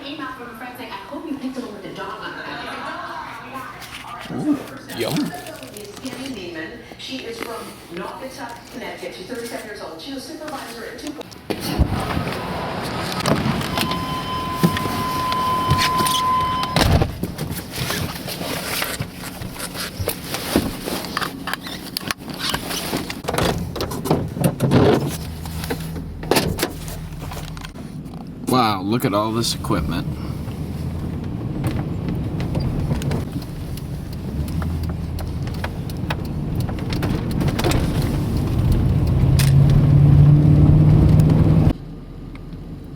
email from a friend saying, I hope you picked a one with a dog on it. Ooh, yum. She is from Naugatuck, Connecticut. She's 37 years old. She's a supervisor at 2. Wow, look at all this equipment.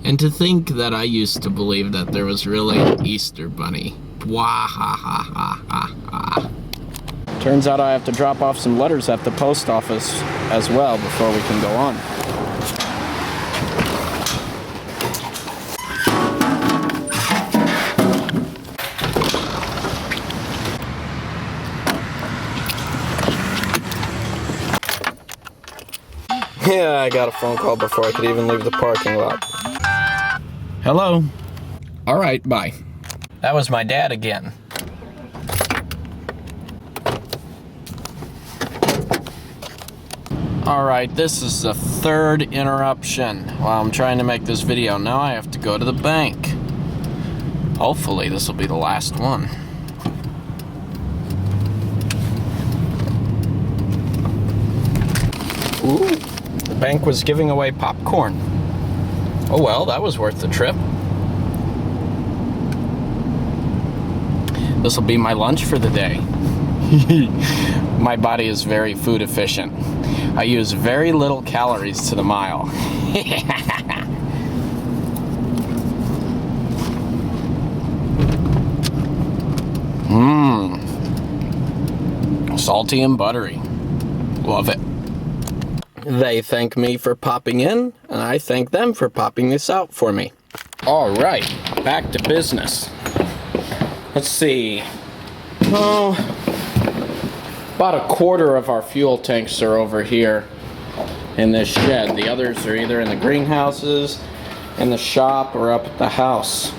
And to think that I used to believe that there was really an Easter Bunny. Wah ha ha ha ha ha. Turns out I have to drop off some letters at the post office as well before we can go on. Yeah, I got a phone call before I could even leave the parking lot. Hello. All right, bye. That was my dad again. All right, this is the third interruption while I'm trying to make this video. Now I have to go to the bank. Hopefully this will be the last one. Ooh. The bank was giving away popcorn. Oh well, that was worth the trip. This will be my lunch for the day. My body is very food efficient. I use very little calories to the mile. Mmm. Salty and buttery. Love it. They thank me for popping in, and I thank them for popping this out for me. All right, back to business. Let's see. Oh, about a quarter of our fuel tanks are over here in this shed. The others are either in the greenhouses, in the shop, or up at the house.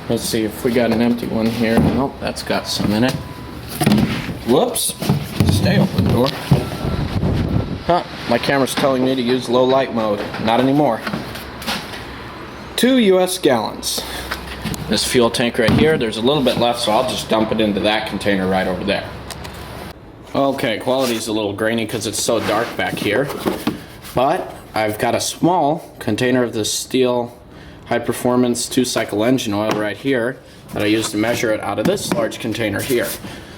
Let's see if we got an empty one here. Nope, that's got some in it. Whoops. Stay open, door. Huh, my camera's telling me to use low light mode. Not anymore. 2 US gallons. This fuel tank right here, there's a little bit left, so I'll just dump it into that container right over there. Okay, quality's a little grainy because it's so dark back here. But I've got a small container of this Stihl high performance 2-cycle engine oil right here that I use to measure it out of this large container here.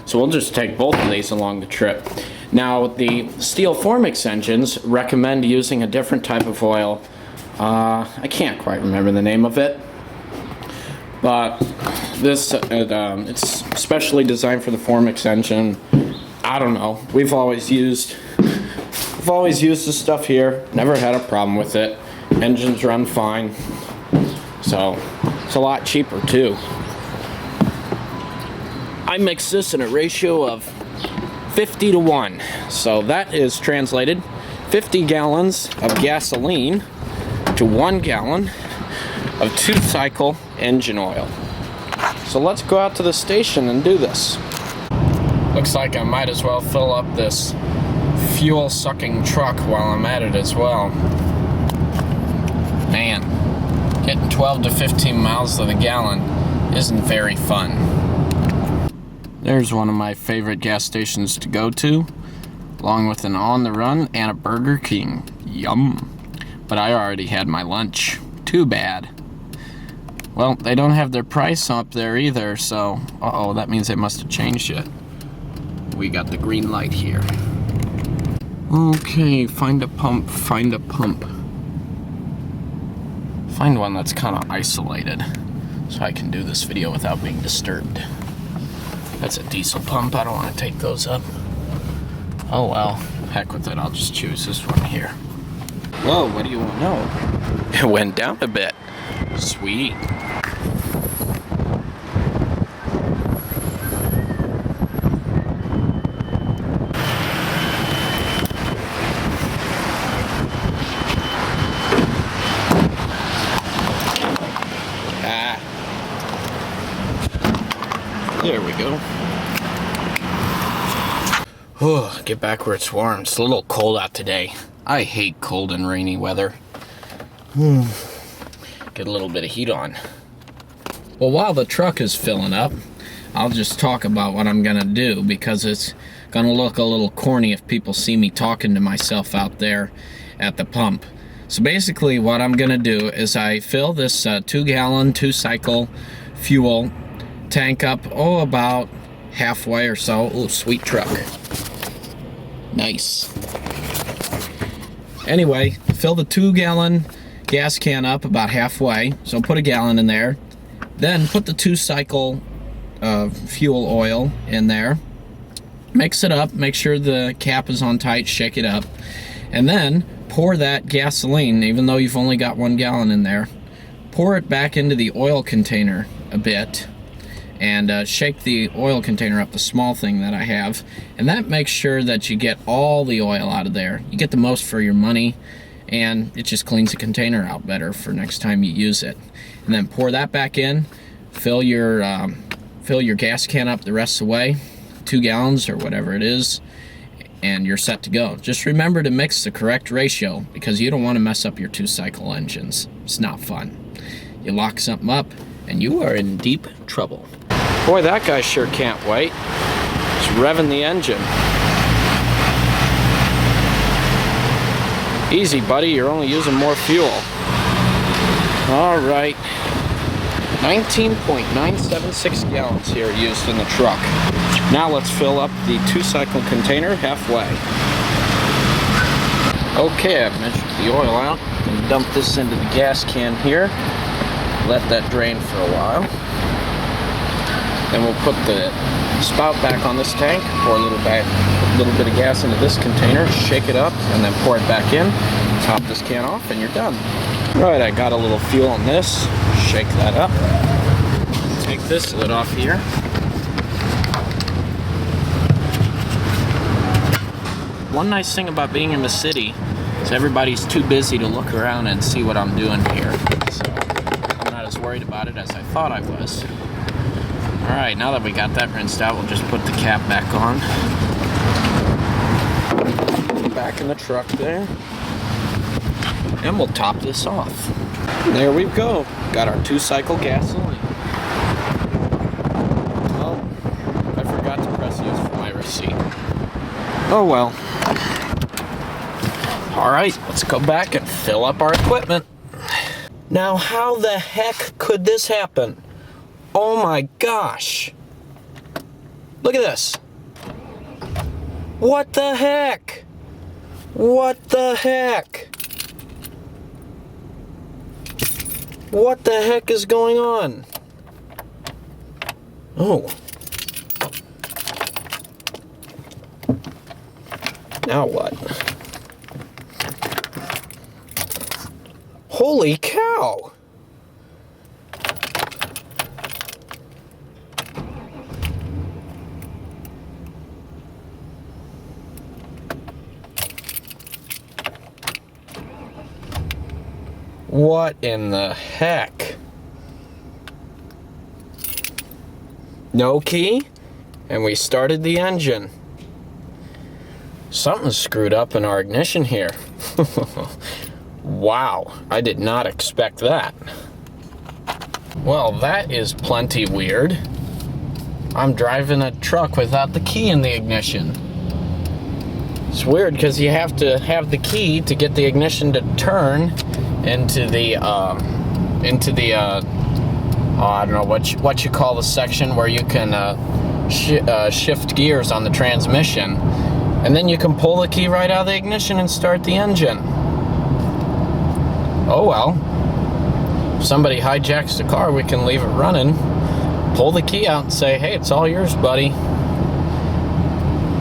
So we'll just take both of these along the trip. Now, the Stihl Formix engines recommend using a different type of oil. I can't quite remember the name of it, but this it's specially designed for the Formix engine. I don't know. We've always used this stuff here. Never had a problem with it. Engines run fine. So it's a lot cheaper too. I mix this in a ratio of 50-1. So that is translated 50 gallons of gasoline to 1 gallon of 2-cycle engine oil. So let's go out to the station and do this. Looks like I might as well fill up this fuel sucking truck while I'm at it as well. Man, getting 12 to 15 miles to the gallon isn't very fun. There's one of my favorite gas stations to go to, along with an On the Run and a Burger King. Yum. But I already had my lunch. Too bad. Well, they don't have their price up there either, so uh-oh, that means they must have changed it. We got the green light here. Okay, find a pump, find a pump. Find one that's kind of isolated so I can do this video without being disturbed. That's a diesel pump. I don't want to take those up. Oh well, heck with it. I'll just choose this one here. Whoa, what do you want to know? It went down a bit. Sweet. Ah. There we go. Oh, get back where it's warm. It's a little cold out today. I hate cold and rainy weather. Get a little bit of heat on. Well, while the truck is filling up, I'll just talk about what I'm gonna do, because it's gonna look a little corny if people see me talking to myself out there at the pump. So basically what I'm gonna do is I fill this 2-gallon, 2-cycle fuel tank up, about halfway or so. Oh, sweet truck. Nice. Anyway, fill the 2-gallon gas can up about halfway, so put a gallon in there. Then put the 2-cycle fuel oil in there. Mix it up, make sure the cap is on tight, shake it up. And then pour that gasoline, even though you've only got 1 gallon in there, pour it back into the oil container a bit. And shake the oil container up, the small thing that I have. And that makes sure that you get all the oil out of there. You get the most for your money, and it just cleans the container out better for next time you use it. And then pour that back in, fill your gas can up the rest of the way, 2 gallons or whatever it is, and you're set to go. Just remember to mix the correct ratio, because you don't want to mess up your 2-cycle engines. It's not fun. You lock something up, and you are in deep trouble. Boy, that guy sure can't wait. He's revving the engine. Easy, buddy, you're only using more fuel. All right. 19.976 gallons here used in the truck. Now let's fill up the 2-cycle container halfway. Okay, I've measured the oil out. And dump this into the gas can here. Let that drain for a while. Then we'll put the spout back on this tank, pour a little bit of gas into this container, shake it up, and then pour it back in. Top this can off, and you're done. Right, I got a little fuel on this. Shake that up. Take this lid off here. One nice thing about being in the city is everybody's too busy to look around and see what I'm doing here. So I'm not as worried about it as I thought I was. Alright, now that we got that rinsed out, we'll just put the cap back on. Back in the truck there. And we'll top this off. There we go. Got our 2-cycle gasoline. Oh, I forgot to press use for my receipt. Oh well. Alright, let's go back and fill up our equipment. Now, how the heck could this happen? Oh my gosh. Look at this. What the heck? What the heck? What the heck is going on? Oh. Now what? Holy cow! What in the heck? No key, and we started the engine. Something's screwed up in our ignition here. Wow, I did not expect that. Well, that is plenty weird. I'm driving a truck without the key in the ignition. It's weird because you have to have the key to get the ignition to turn into the I don't know what you call the section where you can shift gears on the transmission, and then you can pull the key right out of the ignition and start the engine. Oh well, if somebody hijacks the car, we can leave it running, pull the key out and say, hey, it's all yours, buddy.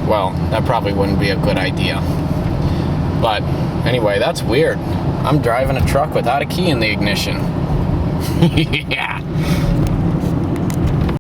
Well, that probably wouldn't be a good idea, but anyway, that's weird. I'm driving a truck without a key in the ignition. Yeah.